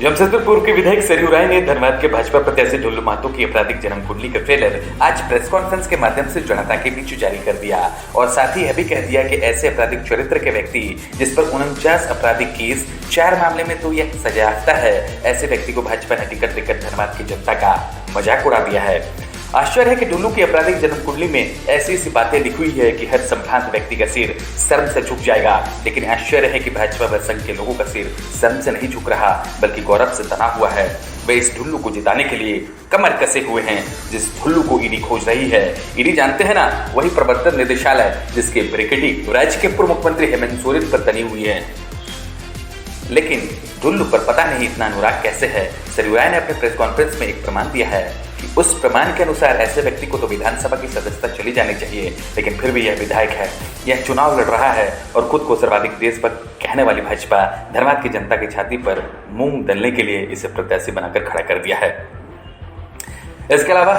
जमशेदपुर पूर्व के विधायक सरयू राय ने धनबाद के भाजपा प्रत्याशी ढुल्लू महतो की आपराधिक जन्म कुंडली का ट्रेलर आज प्रेस कॉन्फ्रेंस के माध्यम से जनता के बीच जारी कर दिया और साथ ही यह भी कह दिया कि ऐसे आपराधिक चरित्र के व्यक्ति जिस पर 49 आपराधिक केस 4 मामले में तो यह सजायाफ्ता है, ऐसे व्यक्ति को भाजपा ने टिकट देकर धनबाद की जनता का मजाक उड़ा दिया है। आश्चर्य है कि ढुल्लू की आपराधिक जन्म कुंडली में ऐसी बातें लिखी हुई है कि हर संभ्रांत व्यक्ति का सिर शर्म से झुक जाएगा, लेकिन आश्चर्य है कि भाजपा व संघ के लोगों का सिर शर्म से नहीं झुक रहा बल्कि गौरव से तना हुआ है। वे इस ढुल्लू को जिताने के लिए कमर कसे हुए हैं। जिस ढुल्लू को ईडी खोज रही है, ईडी जानते हैं ना, वही प्रवर्तन निदेशालय जिसके ब्रिकेटी राज्य के पूर्व मुख्यमंत्री हेमंत सोरेन पर तनी हुई है। लेकिन ढुल्लू पर पता नहीं इतना अनुराग कैसे है। सरयू राय ने अपने प्रेस कॉन्फ्रेंस में एक प्रमाण दिया है कि उस प्रमाण के अनुसार ऐसे व्यक्ति को तो विधानसभा की सदस्यता चली जानी चाहिए, लेकिन फिर भी यह विधायक है, यह चुनाव लड़ रहा है और खुद को सर्वाधिक देशभक्त कहने वाली भाजपा धनबाद की जनता की छाती पर मूंग दलने के लिए इसे प्रत्याशी बनाकर खड़ा कर दिया है। इसके अलावा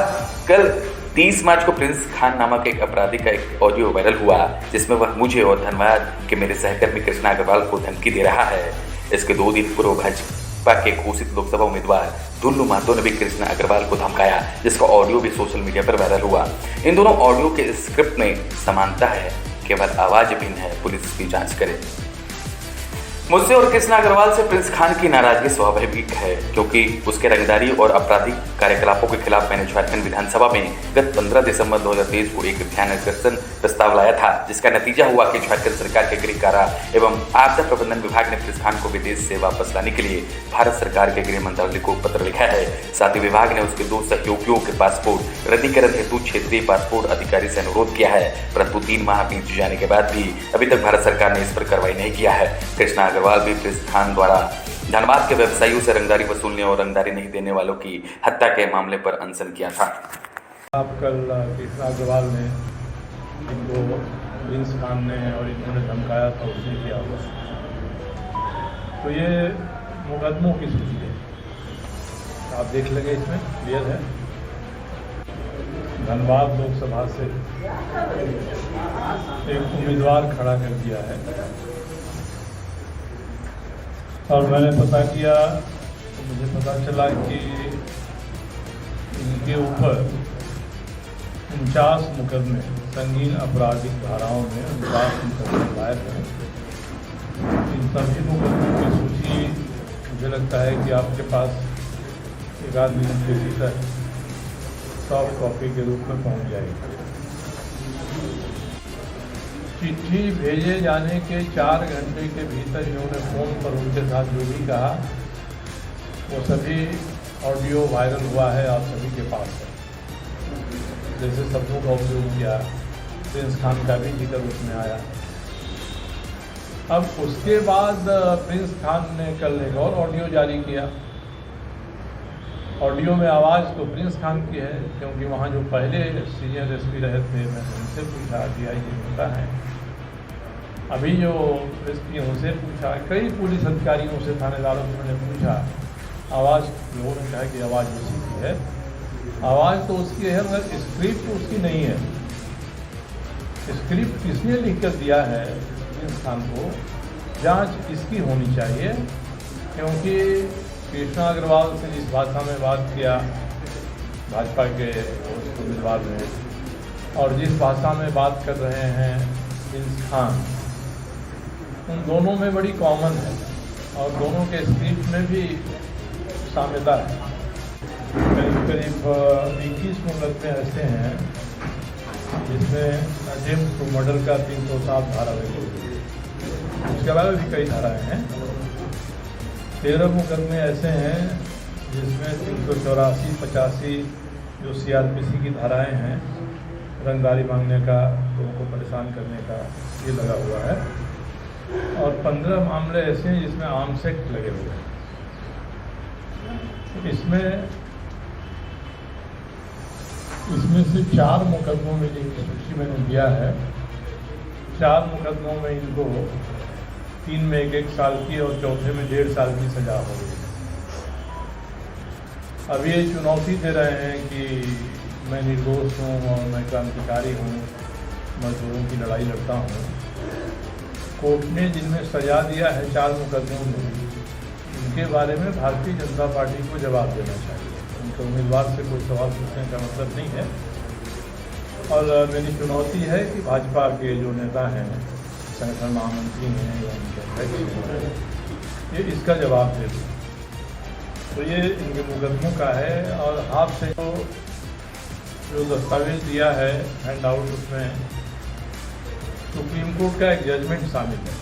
कल 30 मार्च को प्रिंस खान नामक एक अपराधी का एक ऑडियो वायरल हुआ जिसमें वह मुझे और धनबाद के मेरे सहकर्मी कृष्णा अग्रवाल को धमकी दे रहा है। इसके 2 दिन पूर्व भाजपा के घोषित लोकसभा उम्मीदवार ढुल्लू महतो ने भी कृष्णा अग्रवाल को धमकाया, जिसका ऑडियो भी सोशल मीडिया पर वायरल हुआ। इन दोनों ऑडियो के स्क्रिप्ट में समानता है, केवल आवाज भिन्न है। पुलिस इसकी जांच करे। मुझसे और कृष्णा अग्रवाल से प्रिंस खान की नाराजगी स्वाभाविक है, क्योंकि उसके रंगदारी और आपराधिक कार्यकलापों के खिलाफ मैंने झारखंड विधानसभा में गत 15 दिसंबर 2023 को एक ध्यानाकर्षण प्रस्ताव लाया था, जिसका नतीजा हुआ कि झारखंड सरकार के गृह कारा एवं आपदा प्रबंधन विभाग ने प्रिंस खान को विदेश से वापस लाने के लिए भारत सरकार के गृह मंत्रालय को पत्र लिखा है। साथ ही विभाग ने उसके 2 सहयोगियों के पासपोर्ट रद्दीकरण हेतु क्षेत्रीय पासपोर्ट अधिकारी से अनुरोध किया है, परंतु 3 माह बीत जाने के बाद भी अभी तक भारत सरकार ने इस पर कार्रवाई नहीं किया है। कृष्णा अग्रवाल भी प्रिंस खान द्वारा धनबाद के व्यवसायियों से रंगदारी वसूलने और रंगदारी नहीं देने वालों की हत्या के मामले पर अनशन किया था। आप कल कृष्णा अग्रवाल ने इनको प्रिंस खान ने और इन्होंने धमकाया था, उसने किया हुआ, तो ये मुकदमों की सूची है, आप देख लेंगे, इसमें क्लियर है। धनबाद लोकसभा से एक उम्मीदवार खड़ा कर दिया है और मैंने पता किया तो मुझे पता चला कि इनके ऊपर 49 मुकदमे संगीन आपराधिक धाराओं में 49 मुकदमे दायर हैं। इन सभी मुकदमों की सूची मुझे लगता है कि आपके पास एक आध मिनट के भीतर सॉफ्ट कॉपी के रूप में पहुंच जाएगी। चिट्ठी भेजे जाने के 4 घंटे के भीतर इन्होंने फ़ोन पर उनके साथ जो भी कहा वो सभी ऑडियो वायरल हुआ है, आप सभी के पास है। जैसे शब्दों का उपयोग किया, प्रिंस खान का भी जिक्र उसमें आया। अब उसके बाद प्रिंस खान ने कल एक और ऑडियो जारी किया। ऑडियो में आवाज़ तो प्रिंस खान की है, क्योंकि वहाँ जो पहले सीनियर एसपी रहे थे, मैंने उनसे पूछा, DIG होता है, अभी जो एसपी उनसे पूछा, कई पुलिस अधिकारियों से, थानेदारों से मैंने पूछा, आवाज़ लोगों ने कहा कि आवाज़ उसी की है। आवाज़ तो उसकी है मगर स्क्रिप्ट उसकी नहीं है। स्क्रिप्ट किसने लिख कर दिया है प्रिंस खान को, जांच इसकी होनी चाहिए, क्योंकि कृष्णा अग्रवाल से जिस भाषा में बात किया भाजपा के उम्मीदवार ने और जिस भाषा में बात कर रहे हैं प्रिंस खान, उन दोनों में बड़ी कॉमन है और दोनों के स्क्रिप्ट में भी साम्यता है। करीब 21 मुकदमे ऐसे हैं जिसमें अटेम्प्ट टू मर्डर का 307 धारा लगी हुई है। उसके अलावा भी कई धाराएँ हैं। 13 मुकदमे ऐसे हैं जिसमें 384, 85 जो CRPC की धाराएँ हैं, रंगदारी मांगने का, लोगों को परेशान करने का, ये लगा हुआ है। और 15 मामले ऐसे हैं जिसमें आर्म्स एक्ट लगे हुए हैं। इसमें से 4 मुकदमों में जिनकी सूची मैंने दिया है, 4 मुकदमों में इनको 3 में 1-1 साल की और चौथे में 1.5 साल की सजा हो गई। अब ये चुनौती दे रहे हैं कि मैं निर्दोष हूँ और मैं क्रांतिकारी हूँ, मजदूरों की लड़ाई लड़ता हूँ। कोर्ट ने जिनमें सजा दिया है 4 मुकदमों में, उनके बारे में भारतीय जनता पार्टी को जवाब देना चाहिए। उनके उम्मीदवार से कोई सवाल पूछने का मतलब नहीं है। और मेरी चुनौती है कि भाजपा के जो नेता हैं, संगठन महामंत्री हैं या उनके अध्यक्ष हैं, ये इसका जवाब दे दें। तो ये इनके मुकदमों का है। और हाथ से जो दस्तावेज दिया है हैंड आउट, उसमें सुप्रीम कोर्ट का एक जजमेंट शामिल है।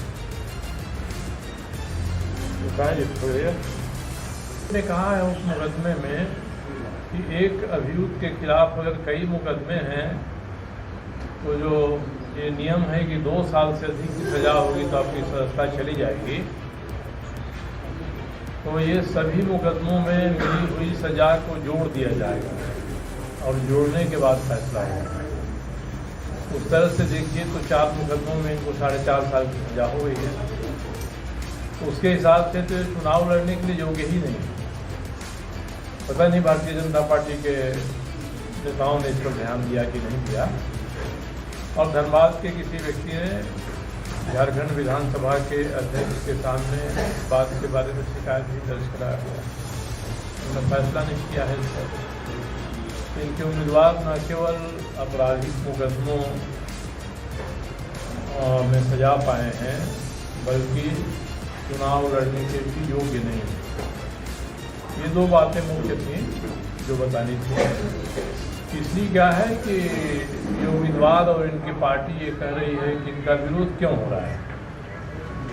ने कहा है उस मुकदमे में कि एक अभियुक्त के खिलाफ अगर कई मुकदमे हैं तो जो ये नियम है कि 2 साल से अधिक की सज़ा होगी तो आपकी सज़ा चली जाएगी। तो ये सभी मुकदमों में मिली हुई सज़ा को जोड़ दिया जाएगा और जोड़ने के बाद फैसला होगा। उस तरह से देखिए तो 4 मुकदमों में इनको 4.5 साल की सज़ा हो गई है। उसके हिसाब से तो चुनाव लड़ने के लिए योग्य ही नहीं। पता नहीं भारतीय जनता पार्टी के नेताओं ने इस पर ध्यान दिया कि नहीं दिया। और धनबाद के किसी व्यक्ति ने झारखंड विधानसभा के अध्यक्ष के सामने इस बात के बारे में शिकायत भी दर्ज कराया गया। उन्होंने फैसला नहीं किया है इस पर। इनके उम्मीदवार न केवल आपराधिक मुकदमों में सजा पाए हैं, बल्कि चुनाव लड़ने के भी योग्य नहीं। ये 2 बातें मुख्य थी जो बतानी थी। तीसरी क्या है कि ये उम्मीदवार और इनकी पार्टी ये कह रही है कि इनका विरोध क्यों हो रहा है।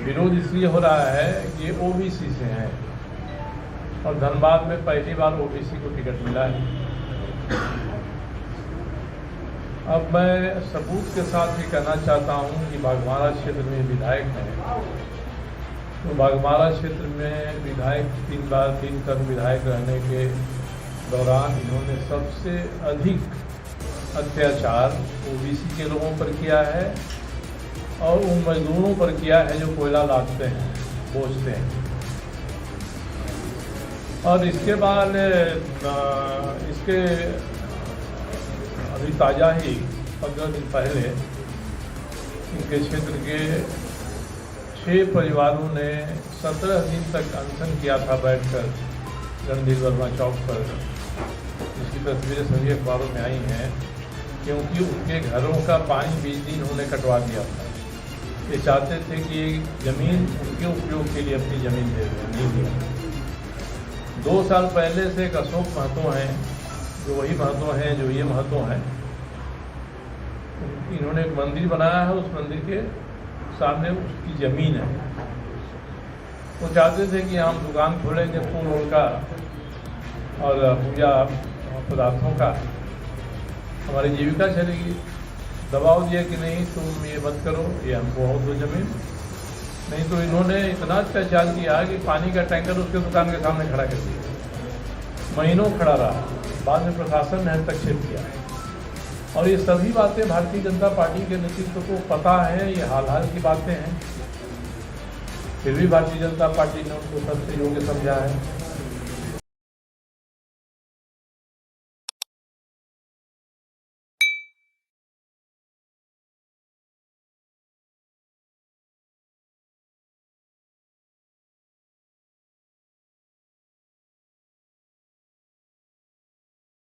विरोध इसलिए हो रहा है कि ये ओबीसी से हैं और धनबाद में पहली बार ओबीसी को टिकट मिला है। अब मैं सबूत के साथ ये कहना चाहता हूँ कि बाघमारा क्षेत्र में विधायक हैं, तो बाघमारा क्षेत्र में विधायक 3 टर्म विधायक रहने के दौरान इन्होंने सबसे अधिक अत्याचार ओबीसी के लोगों पर किया है और उन मजदूरों पर किया है जो कोयला लादते हैं, बोझते हैं। और इसके बाद इसके अभी ताज़ा ही 15 दिन पहले इनके क्षेत्र के 6 परिवारों ने 17 दिन तक अनशन किया था बैठकर रणधीर वर्मा चौक पर, जिसकी तस्वीरें सभी अखबारों में आई हैं, क्योंकि उनके घरों का पानी बिजली इन्होंने कटवा दिया था। ये चाहते थे कि ये ज़मीन उनके उपयोग के लिए अपनी ज़मीन दे दें, नहीं दिया। 2 साल पहले से एक अशोक महतो हैं, जो वही महतो हैं जो ये महतो हैं। इन्होंने एक मंदिर बनाया है, उस मंदिर के सामने उसकी ज़मीन है। वो चाहते थे कि हम दुकान खोलेंगे फूल वूल का और पूजा पदार्थों का, हमारी जीविका चलेगी। दबाव दिया कि नहीं तुम ये मत करो, ये हमको हो दो ज़मीन। नहीं तो इन्होंने इतना अत्याचार किया कि पानी का टैंकर उसके दुकान के सामने खड़ा कर दिया, महीनों खड़ा रहा। बाद में प्रशासन ने हस्तक्षेप किया। और ये सभी बातें भारतीय जनता पार्टी के नेतृत्व को पता है, ये हाल की बातें हैं। फिर भी भारतीय जनता पार्टी ने उनको सबसे योग्य समझा है।